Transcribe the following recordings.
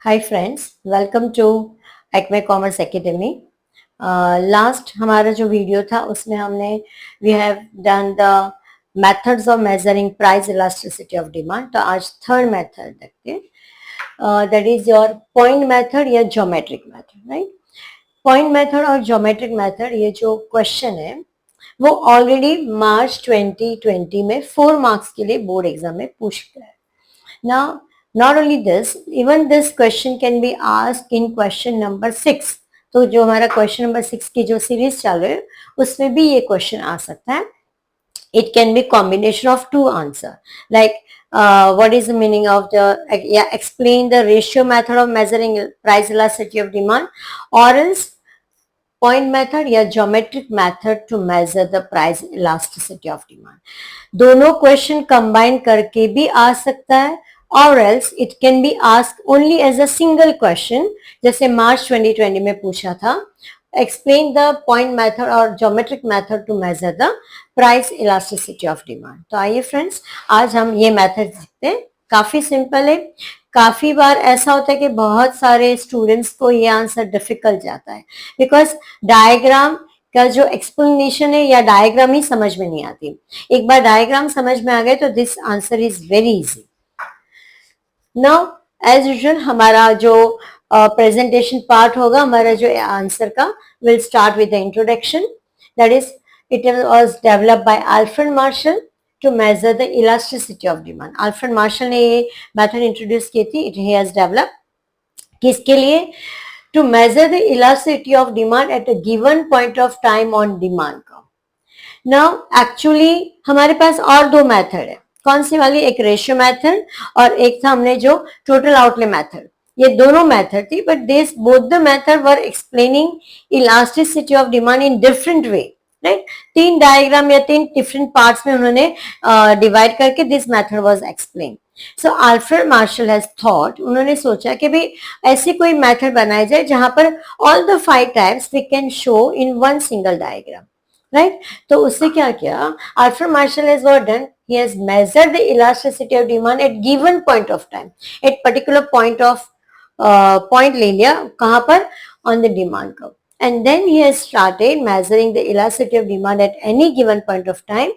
Hi friends, welcome to Acme commerce academy. Last हमारा जो video था उसमें हमने we have done the methods of measuring price elasticity of demand. तो आज थर्ड मेथड देखते हैं, that is your point method या geometric method, right. Point method और ज्योमेट्रिक मेथड, ये जो क्वेश्चन है वो ऑलरेडी मार्च 2020 में 4 मार्क्स के लिए बोर्ड एग्जाम में पूछ गया है। Now, not only this, even this question can be asked in question number 6. तो जो हमारा क्वेश्चन नंबर 6 की जो सीरीज चल रही है उसमें भी ये क्वेश्चन आ सकता है. It can be combination of two answer. Like, what is the meaning of the, explain the ratio method of measuring price elasticity of demand, or else point method या geometric method to measure the price elasticity of demand. दोनों question combine करके भी आ सकता है, और else it can be asked only as a single question, जैसे मार्च 2020 में पूछा था, explain the point method और geometric method to measure the price elasticity of demand. तो आइए फ्रेंड्स, आज हम ये मेथड सीखते हैं. काफी सिंपल है. काफी बार ऐसा होता है कि बहुत सारे स्टूडेंट्स को ये आंसर डिफिकल्ट जाता है, बिकॉज डायग्राम का जो एक्सप्लेनेशन है या डायग्राम ही समझ में नहीं आती. एक बार डायग्राम समझ में आ गए तो this answer is very easy. Now as usual हमारा जो प्रेजेंटेशन पार्ट होगा, हमारा जो आंसर का, will start with the introduction. That is, it was developed by Alfred Marshall to measure the elasticity of demand. Alfred Marshall ने ये method introduce की थी. He has developed किसके लिए? To measure the elasticity of demand at a given point of time on demand curve. Now actually हमारे पास और दो method है. कौन सी वाली? एक रेशियो मेथड और एक था हमने जो टोटल आउटले मेथड. ये दोनों मेथड थी, but this both the method were explaining elasticity of demand in different way, right. 3 diagram या 3 डिफरेंट पार्ट्स में उन्होंने डिवाइड करके this method was explain. So Alfred Marshall has thought, उन्होंने सोचा कि भी ऐसी कोई मेथड बनाई जाए जहां पर all the 5 types we can show in one single diagram, right. तो उससे क्या किया, Alfred Marshall has what done, he has measured the elasticity of demand at given point of time, at particular point of point ले लिया, कहां पर? On the demand curve. And then he has started measuring the elasticity of demand at any given point of time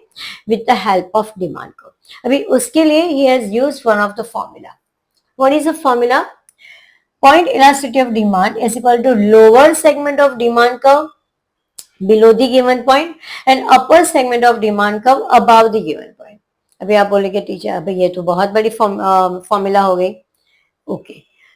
with the help of demand curve. अभी उसके लिए he has used one of the formula. What is the formula? Point elasticity of demand is equal to lower segment of demand curve below the given point and upper segment of demand curve above the given point. अभी आप बोलेंगे teacher अभी ये तो बहुत बड़ी formula हो गई. Okay,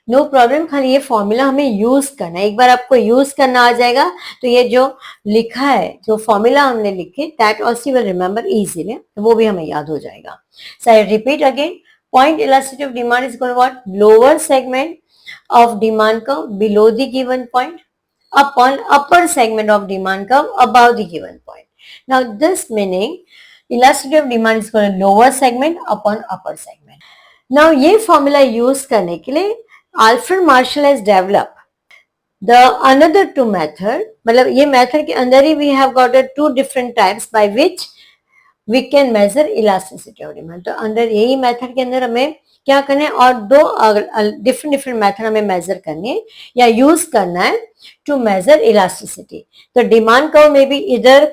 no problem. खाली ये फॉर्मूला हमें यूज करना है. एक बार आपको यूज करना आ जाएगा तो ये जो लिखा है, जो फॉर्मूला हमने लिखे, that also will remember easily, वो भी हमें याद हो जाएगा. So I repeat again, point elasticity of demand is equal to what? Lower segment of demand curve below the given point upon upper segment of demand curve above the given point. Now this meaning elasticity of demand is equal to lower segment upon upper segment. Now ये formula use करने के लिए Alfred Marshall has developed the another two method. मतलब ये method के अंदर ही we have got a 2 different types by which we can measure elasticity of demand. तो अंदर यही method के अंदर हमें क्या करना है, और दो डिफरेंट मेथड हमें मेजर करनी है या यूज करना है टू मेजर इलास्टिसिटी. तो डिमांड कर्व में भी इधर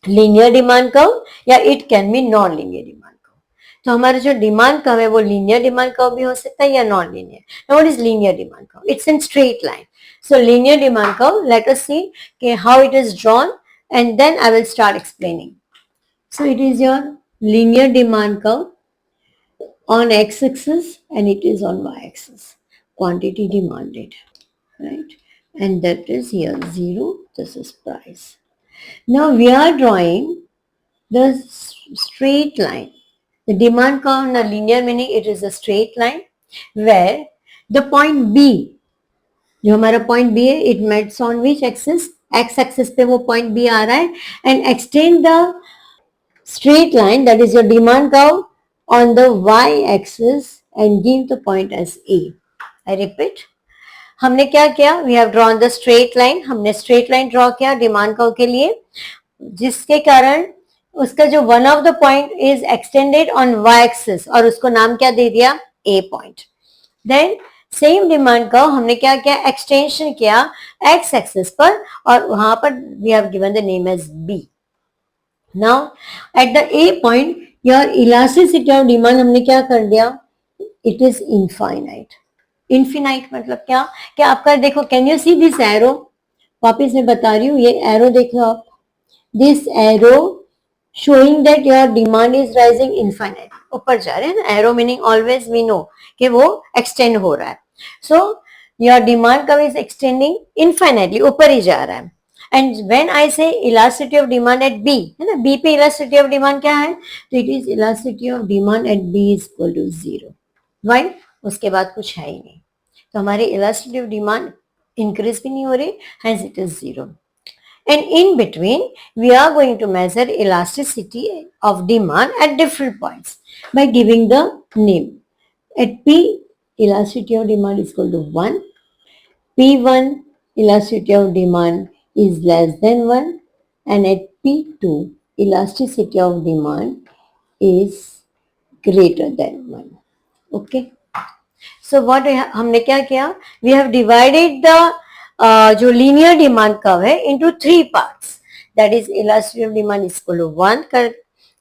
लीनियर डिमांड कर्व या it can be non linear demand curve. तो हमारा जो डिमांड कर्व है वो लीनियर डिमांड कर्व भी हो सकता है या non linear. Now what is linear demand curve? It's in straight line. So linear demand curve, let us see कि how it is drawn and then I will start explaining. So it is your linear demand curve on x-axis and it is on y-axis, quantity demanded, right? And that is here 0, this is price. Now we are drawing the straight line. The demand curve on a linear meaning it is a straight line where the point B, जो हमारा point B है, it meets on which axis? x-axis पे वो point B आ रहा है, and extend the straight line, that is your demand curve, on the y-axis and give the point as A. I repeat, हमने क्या किया? We have drawn the straight line. हमने straight line draw किया demand curve के लिए, जिसके कारण उसका जो one of the point is extended on y-axis और उसको नाम क्या दे दिया? A point. Then same demand का हमने क्या किया, एक्सटेंशन किया एक्स एक्सिस पर, और वहां पर we have given the name as B. Now at the A point your elasticity of demand हमने क्या कर दिया, इट इज इनफाइनाइट. इन्फिनाइट मतलब क्या, कि आपका देखो, can you see this arrow, वापिस मैं बता रही हूँ, ये एरो देखो आप, this arrow showing that your demand is rising infinite, ऊपर जा रहे हैं ना, arrow meaning always we know कि वो एक्सटेंड हो रहा है. सो योर डिमांड कब इज एक्सटेंडिंग इनफाइनाइटली, ऊपर ही जा रहा है. And when I say elasticity of demand at B, है ना, बी पे इलास्टिसिटी ऑफ डिमांड क्या है, तो it is elasticity of demand at B is equal to 0. Why, उसके बाद कुछ है ही नहीं, तो हमारी इलास्टिसिटी ऑफ डिमांड इंक्रीज भी नहीं हो रही, hence it is 0. And in between, we are going to measure elasticity of demand at different points by giving the name. At P, elasticity of demand is equal to 1. P1, elasticity of demand is less than 1. And at P2, elasticity of demand is greater than 1. Okay. So what हमने क्या किया, we have divided the जो linear demand curve है into 3 parts, that is elasticity of demand is equal to 1 कर,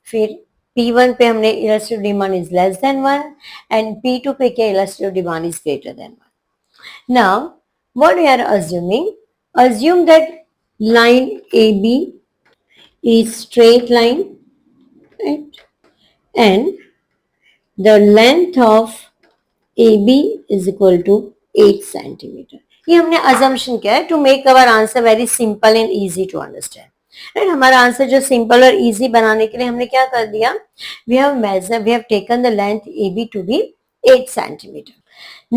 फिर P1 पे हमने elasticity of demand is less than 1, and P2 पे क्या, elasticity of demand is greater than 1. Now what we are assuming, assume that line AB is straight line, right? And the length of AB is equal to 8 centimeter. ये हमने assumption किया है to make our answer very simple and easy to understand. Right, हमारा answer जो simple और easy बनाने के लिए हमने क्या कर दिया, we have taken the length AB to be 8 centimeter.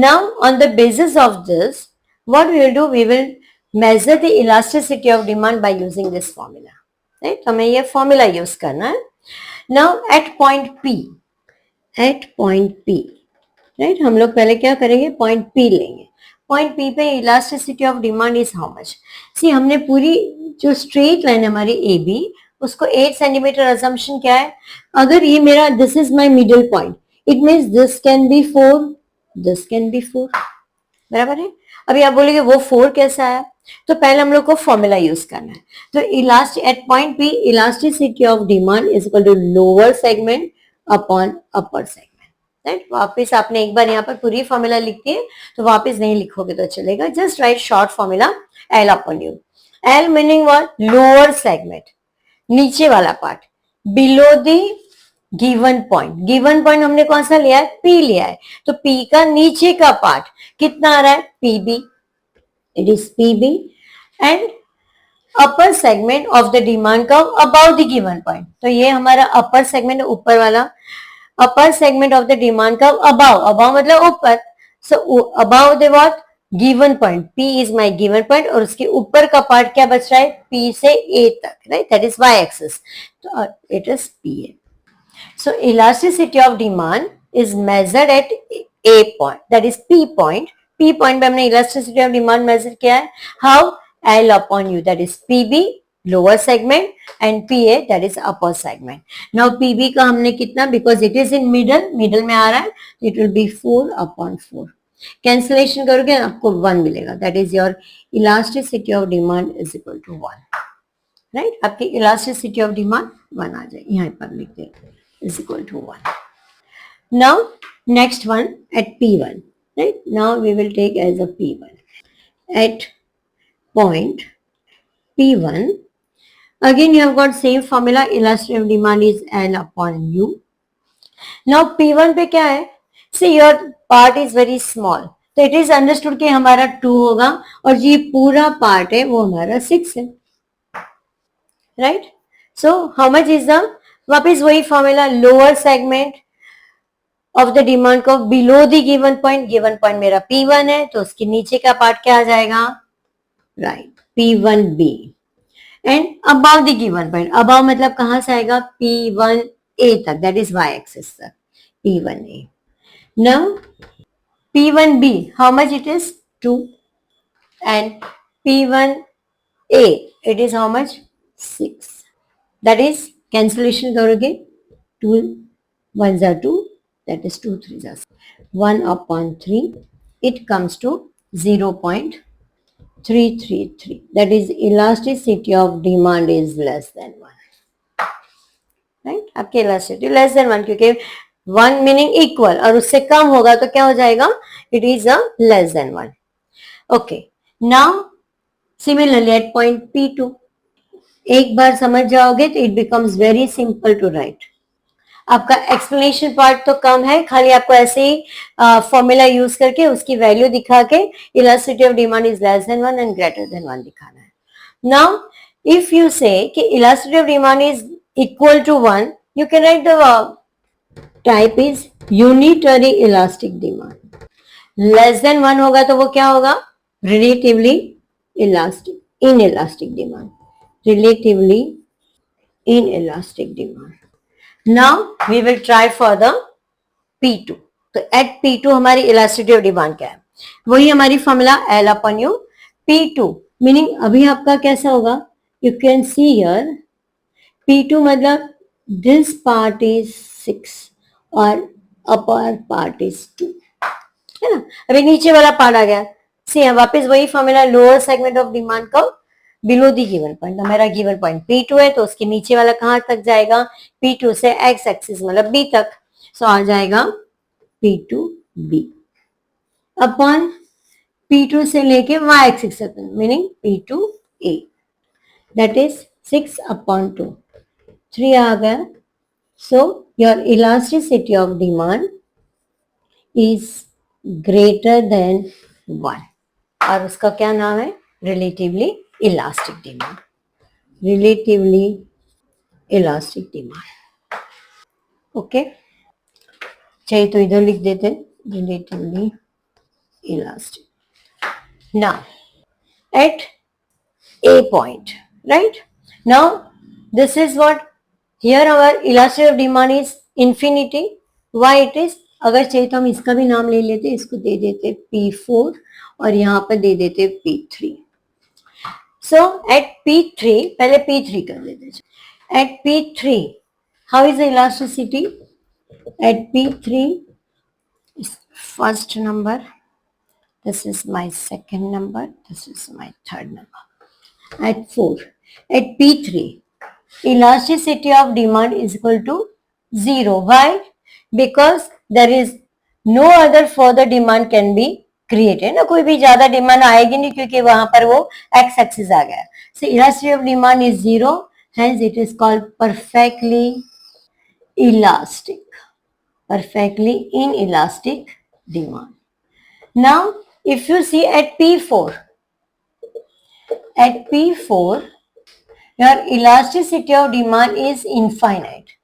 Now on the basis of this, what we will do, we will measure the elasticity of demand by using this formula. Right, हमें ये formula use करना है. Now at point P, right, हम लोग पहले क्या करेंगे, point P लेंगे. पॉइंट पी पे elasticity of demand is how much. See हमने पूरी जो स्ट्रेट लाइन हमारी ए बी, उसको 8 सेंटीमीटर अजम्पशन क्या है, अगर ये मेरा this is my middle point, it means this can be 4, this can be 4, बराबर है. अभी आप बोलेंगे वो 4 कैसा है, तो पहले हम लोग को फॉर्मूला यूज करना है. तो at point P elasticity of demand is equal to lower segment upon upper segment. Right, वापस आपने एक बार यहाँ पर पूरी फॉर्मूला लिखती है, तो वापस नहीं लिखोगे तो चलेगा, just right short formula L upon you. L meaning what, lower segment, नीचे वाला part, below the given point. Given point हमने कौन सा लिया है, पी लिया है, तो पी का नीचे का पार्ट कितना आ रहा है, PB, it is PB. And upper segment of the demand curve about the given point, तो ये हमारा अपर सेगमेंट, ऊपर वाला upper segment of the demand curve above, above मतलब ऊपर, so above the what, given point, P is my given point, और उसके ऊपर का पार्ट क्या बच रहा है, P से A तक, right, that is y axis, तो it is PA. So elasticity of demand is measured at A point, that is P point. P point पे हमने इलास्टिसिटी ऑफ डिमांड मेजर किया है, how, L upon U, that is PB lower segment and PA that is upper segment. Now PB का हमने कितना, because it is in middle में आ रहा है, it will be 4 upon 4. Cancellation करोगे आपको 1 मिलेगा, that is your elasticity of demand is equal to 1. right, आपकी elasticity of demand 1 आ जाएगी, यहाँ पर लिखते हैं is equal to 1. Now next one at P1, right, now we will take as a P1 at point P1. Again, you have got same formula, elasticity of demand is L upon U. Now P1 पे क्या है, see your part is very small, तो it is understood कि हमारा 2 होगा, और ये पूरा पार्ट है वो हमारा 6 है, right? So how much is the, वापिस वही formula, lower segment of the demand को बिलो द गिवन पॉइंट मेरा P1 है, तो उसके नीचे का पार्ट क्या आ जाएगा, right, P1B. And above the given point, above मतलब कहां से आएगा, P1A तक, दैट इज y एक्सिस तक, P1A. Now P1B, how much it is 2, and P1A it is how much 6, that is cancellation करोगे 2 1 2, that is 2 3 1 upon 3, it comes to 0.333. That is elasticity of demand is less than 1. Right, आपकी elasticity less than 1, क्योंकि 1 meaning equal और उससे कम होगा तो क्या हो जाएगा, it is a less than 1. Okay, now similarly at point P2, एक बार समझ जाओगे तो it becomes very simple to write. आपका एक्सप्लेनेशन पार्ट तो कम है, खाली आपको ऐसे ही फॉर्मूला यूज करके उसकी वैल्यू दिखा के elasticity of demand is less than 1 and greater than 1 दिखाना है. नाउ इफ यू से कि elasticity of demand is equal to 1, you can write the type is unitary elastic demand. Less than 1 होगा तो वो क्या होगा, relatively elastic, inelastic demand, relatively inelastic demand. Now we will try for the P2. तो at P2 हमारी elasticity of demand क्या है, वही हमारी formula L upon U. P2 meaning अभी आपका कैसा होगा, you can see here P2 मतलब this part is 6 और upper part is 2, है ना. अभी नीचे वाला पार्ट आ गया, सी वापस वही formula, lower segment of demand का बिलो दी गिवन पॉइंट. मेरा गिवन पॉइंट P2 है तो उसके नीचे वाला कहां तक जाएगा, P2 से एक्स एक्सिस मतलब B तक, सो आ जाएगा P2B अपॉन P2 से लेके y एक्सिस तक meaning P2A, that is 6 upon 2, 3 आ गया. So your elasticity of demand is greater than 1 और उसका क्या नाम है, relatively elastic demand. Relatively elastic demand. Okay, चाहिए तो इधर लिख देते relatively elastic. Now at A point, right? Now this is what, here our elasticity of demand is infinity. Why it is, अगर चाहिए तो हम इसका भी नाम ले लेते, इसको दे देते P4 और यहाँ पर दे देते P3. So at P3, पहले P3 कर देते. At P3 how is the elasticity? At P3 is first number, this is my second number, this is my third number. At 4, at P3 elasticity of demand is equal to 0. Why? Because there is no other further demand can be created. ना कोई भी ज्यादा demand आएगी नहीं क्योंकि वहां पर वो एक्स एक्सिस आ गया. So elasticity of demand is 0, hence it is called perfectly elastic, perfectly inelastic demand. Now if you see at P4, at P4 your elasticity of demand is infinite.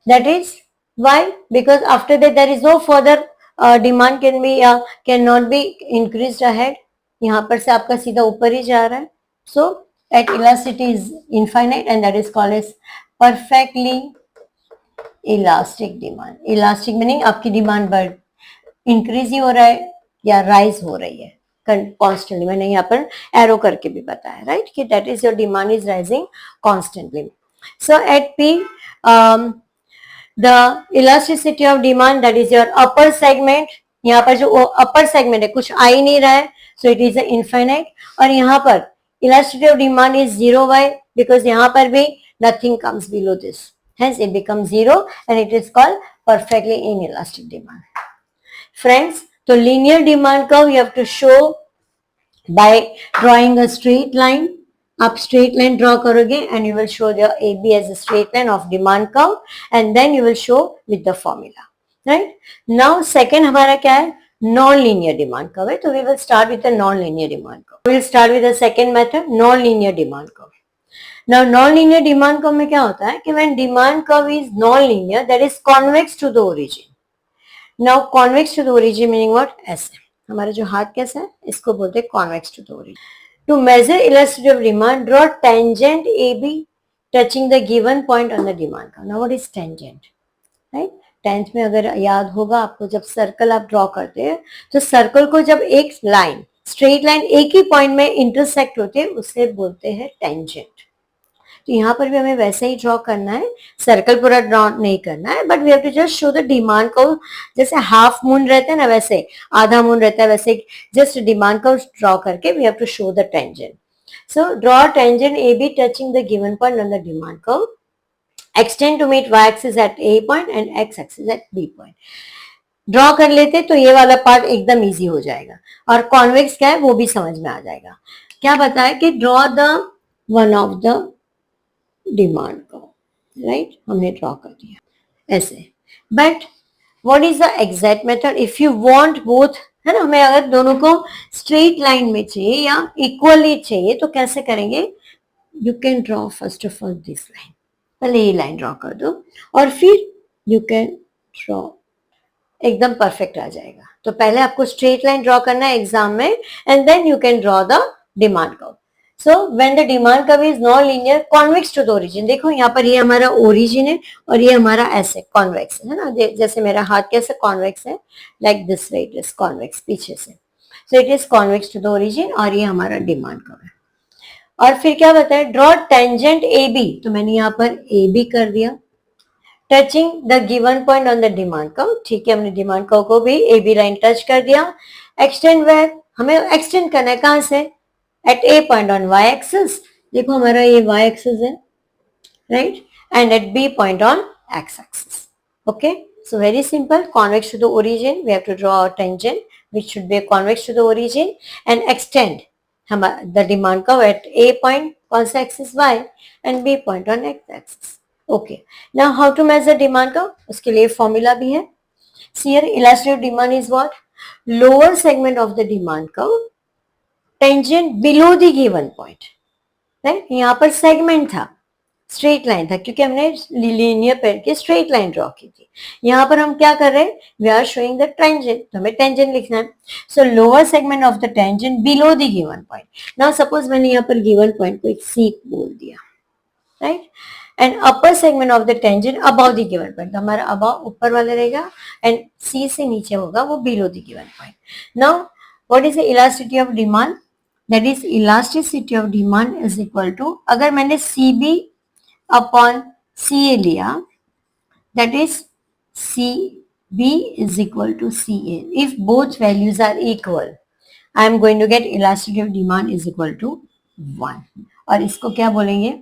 That is why, because after that there is no further demand cannot be increased ahead. यहाँ पर से आपका सीधा ऊपर ही जा रहा है. So at elasticity is infinite and that is called as perfectly elastic demand. Elastic meaning आपकी डिमांड बढ़ इंक्रीज ही हो रहा है या राइज हो रही है कॉन्स्टेंटली. मैंने यहाँ पर एरो करके भी बताया, राइट, कि that is your demand is rising constantly. So at P the elasticity of demand, that is your upper segment. यहाँ पर जो अपर सेगमेंट है कुछ आ ही नहीं रहा है, सो इट इज इनफाइनाइट. और यहाँ पर elasticity of demand is 0. why? because यहाँ पर भी nothing comes below this, hence it becomes 0 and it is called perfectly inelastic demand. Friends, so linear demand curve you have to show by drawing a straight line. आप straight line draw करोगे and you will show the AB as a straight line of demand curve and then you will show with the formula, right? Now second हमारा क्या है, non-linear demand curve है, तो we will start with the non-linear demand curve. We will start with the second method, non-linear demand curve. Now non-linear demand curve में क्या होता है कि when demand curve is non-linear, that is convex to the origin. Now convex to the origin meaning what? ऐसे हमारा जो हाथ कैसा है इसको बोलते हैं convex to the origin. To measure elasticity of demand, draw tangent AB touching the given point on the demand curve. Now what is tangent? Right? Tenth में अगर याद होगा आपको, जब सर्कल आप ड्रॉ करते हैं तो सर्कल को जब एक लाइन स्ट्रेट लाइन एक ही पॉइंट में इंटरसेक्ट होती है उसे बोलते हैं टेंजेंट. तो यहाँ पर भी हमें वैसे ही ड्रॉ करना है, सर्कल पूरा ड्रॉ नहीं करना है, but we have to just show the demand को, जैसे हाफ मून रहता है ना वैसे आधा मून रहता है, वैसे जस्ट डिमांड को ड्रॉ करके we have to show the tangent. So draw tangent AB touching the given point on the demand curve. Extend to meet y-axis at A point and x-axis at B point. Draw कर लेते तो ये वाला part एकदम easy हो जाएगा, और convex क्या है वो भी समझ में आ जाएगा. क्या बताया कि draw the one of the demand curve, right, हमने ड्रॉ कर दिया ऐसे. But what is the exact method if you want both, है ना, हमें अगर दोनों को स्ट्रेट लाइन में चाहिए या इक्वली चाहिए तो कैसे करेंगे. You can draw first of all this line, पहले ये लाइन ड्रॉ कर दो और फिर यू कैन ड्रॉ, एकदम परफेक्ट आ जाएगा. तो पहले आपको स्ट्रेट लाइन ड्रॉ करना है एग्जाम में, and then you can draw the demand curve. So when the demand curve is non linear convex to the origin, देखो यहाँ पर ये हमारा ओरिजिन है और ये हमारा ऐसे कॉन्वेक्स है ना, जैसे मेरा हाथ कैसे कॉन्वेक्स है, like this way it is convex पीछे से. So it is convex to the origin और ये हमारा डिमांड कर्व है. और फिर क्या बताया, ड्रॉ टेंजेंट ए बी, तो मैंने यहाँ पर ए बी कर दिया, touching the given point on the demand curve. ठीक है, हमने डिमांड कर्व को भी ए बी लाइन टच कर दिया. एक्सटेंड वेयर, हमें एक्सटेंड करना है कहां से, at A point on Y axis, देखो हमारा ये वाई एक्सिस है, right, and at B point on X axis. Okay, so very simple, convex to the origin we have to draw a tangent which should be convex to the origin and extend the demand curve at A point on axis y and B point on x axis. Okay, now how to measure demand curve, उसके लिए formula भी है. See here, illustrative demand is what, lower segment of the demand curve tangent below the given point, right. यहाँ पर segment था, straight line था क्योंकि हमने लीनियर पेयर की स्ट्रेट लाइन ड्रॉ की थी. यहाँ पर हम क्या कर रहे हैं, we are showing the tangent, तो हमें टेंजेंट लिखना है. So lower segment of the tangent below the given point. Now suppose मैंने यहाँ पर गिवन पॉइंट को एक सी बोल दिया, right, and upper segment of the tangent above the given point, हमारा अबव ऊपर वाला रहेगा एंड सी से नीचे होगा वो below the given point. Now what is the elasticity of demand, that is elasticity of demand is equal to, अगर मैंने सी बी upon CA लिया, that is CB is equal to CA. If both values are equal, I am going to get elasticity of demand is equal to 1. और इसको क्या बोलेंगे,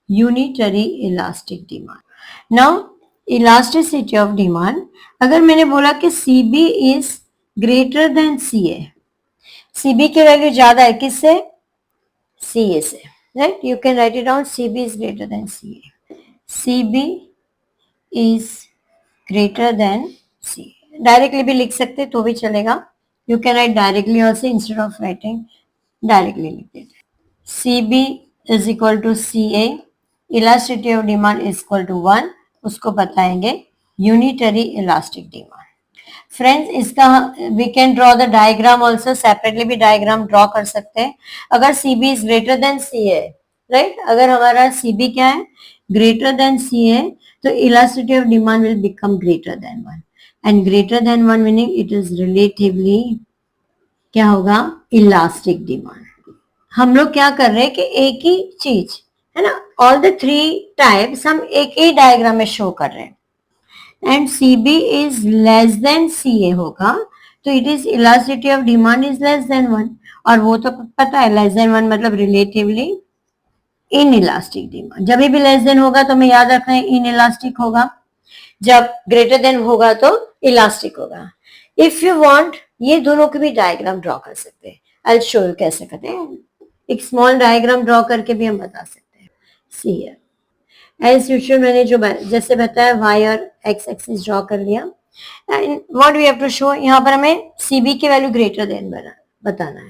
unitary elastic demand. Now elasticity of demand, अगर मैंने बोला कि CB is greater than CA, CB की value ज्यादा है किससे, CA से, right, you can write it down, CB is greater than CA. CB is greater than CA. Directly भी लिख सकते तो भी चलेगा, you can write directly also instead of writing directly लिख देते. CB is equal to CA, elasticity of demand is equal to 1, उसको बताएंगे unitary elastic demand. फ्रेंड्स इसका we can draw the diagram also, separately भी diagram draw कर सकते हैं. अगर CB is greater than C है, राइट, अगर हमारा CB क्या है, ग्रेटर देन सी है, तो elasticity of demand will become greater than 1, and greater than 1 meaning it is relatively क्या होगा, इलास्टिक डिमांड. हम लोग क्या कर रहे हैं कि एक ही चीज है ना, ऑल द थ्री टाइप्स हम एक ही डायग्राम में शो कर रहे हैं. And CB is less then CA होगा तो it is elasticity of demand is less than 1, और वो तो पता है लेस देन 1 मतलब रिलेटिवली इन इलास्टिक डिमांड. जब भी लेस देन होगा तो हमें याद रखना है इन इलास्टिक होगा, जब ग्रेटर देन होगा तो इलास्टिक होगा. इफ यू वांट ये दोनों के भी डायग्राम ड्रॉ कर सकते हैं, आई विल शो यू कैसे करते हैं. एक स्मॉल डायग्राम ड्रॉ करके भी हम बता सकते हैं. सी हियर एज यूजुअल मैंने जो जैसे बताया वाई और एक्स एक्सिस ड्रॉ कर लिया, and what we have to show, यहाँ पर हमें CB की वैल्यू ग्रेटर देन बताना है,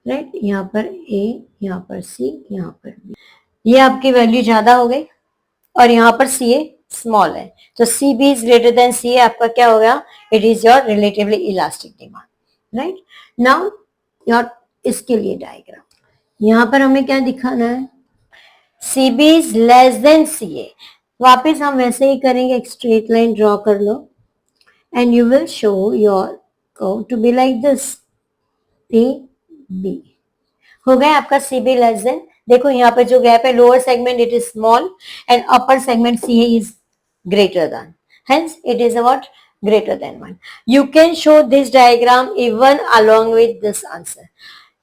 राइट. यहाँ पर A, यहाँ पर C, यहाँ पर B, ये आपकी वैल्यू ज्यादा हो गई और यहाँ पर CA स्मॉल है, तो CB is greater then CA, आपका क्या हो गया, it is your relatively elastic demand, right. Now your इसके लिए डायग्राम, यहाँ पर हमें क्या दिखाना है, CB is less then CA. वापस हम वैसे ही करेंगे, एक स्ट्रेट लाइन ड्रॉ कर लो and you will show your curve to be like this, AB हो गया आपका CB लेस देन देखो यहाँ पे जो गैप है, lower segment it is small and upper segment C is greater than, hence it is what, greater than 1. You can show this diagram even along with this answer.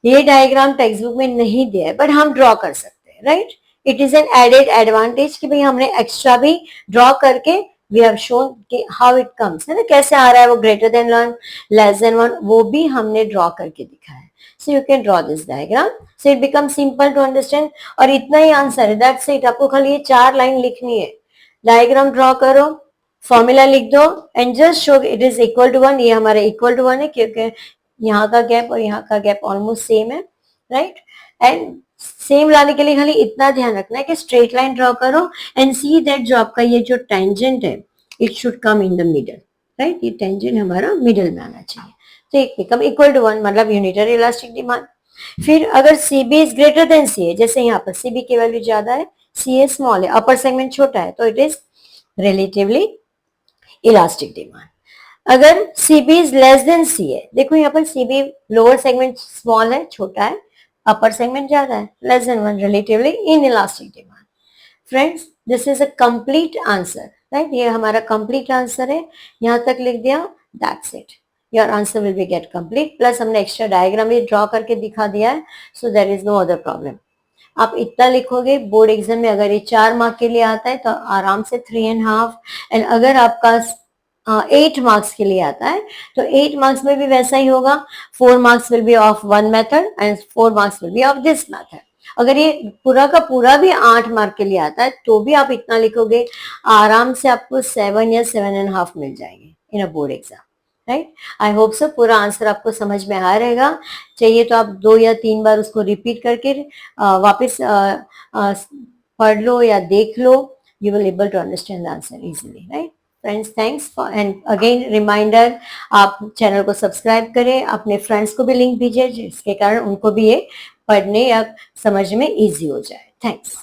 ये diagram text book में नहीं दिया है but हम draw कर सकते हैं, right. It is an added advantage कि भाई हमने एक्स्ट्रा भी ड्रॉ करके we have shown that how it comes, है ना, कैसे आ रहा है वो, ग्रेटर देन 1, लेस देन 1, वो भी हमने ड्रॉ करके दिखा है. So you can draw this diagram, so it become simple to understand. और इतना ही आंसर है, दैट्स इट. आपको खाली ये 4 लाइन लिखनी है, डायग्राम ड्रॉ करो, फॉर्मूला लिख दो and just show it is equal to 1. ये हमारा इक्वल टू 1 है क्योंकि यहाँ का गैप और यहाँ का गैप ऑलमोस्ट सेम है, राइट. एंड सेम लाने के लिए खाली इतना ध्यान रखना है कि स्ट्रेट लाइन ड्रॉ करो एंड सी दैट जो आपका ये जो टेंजेंट है it should come in the middle, right. ये टेंजेंट हमारा मिडल में आना चाहिए. तो एक बिकम इक्वल टू 1 मतलब यूनिटरी इलास्टिक डिमांड. फिर अगर CB is greater then CA, जैसे यहाँ पर CB की वैल्यू ज्यादा है, CA स्मॉल है, अपर सेगमेंट छोटा है, तो it is relatively elastic demand. अगर CB is less then CA, देखो यहाँ पर CB लोअर सेगमेंट स्मॉल है, छोटा है, अपर सेगमेंट ज्यादा है, less than 1, relatively inelastic demand. Friends this is a complete answer, right. ये हमारा कंप्लीट आंसर है, यहाँ तक लिख दिया, that's it. Your answer will be get complete. Plus हमने एक्स्ट्रा डायग्राम भी ड्रॉ करके दिखा दिया है, so there is no other problem. आप इतना लिखोगे, बोर्ड एग्जाम में अगर ये 4 मार्क के लिए आता है तो आराम से 3.5. एंड अगर आपका 8 मार्क्स के लिए आता है तो 8 मार्क्स में भी वैसा ही होगा. 4 marks will be of one method and 4 marks will be of this method. अगर ये पूरा का पूरा भी 8 मार्क के लिए आता है तो भी आप इतना लिखोगे, आराम से आपको 7 या 7.5 मिल जाएंगे in a board exam, right. I hope so पूरा आंसर आपको समझ में आ रहेगा. चाहिए तो आप 2 या 3 बार उसको रिपीट करके वापस पढ़ लो या देख लो. You will able to understand the answer easily, right. Friends thanks for, and again reminder, आप चैनल को सब्सक्राइब करें, अपने फ्रेंड्स को भी लिंक दीजिए जिसके कारण उनको भी ये पढ़ने या समझने में इजी हो जाए. थैंक्स.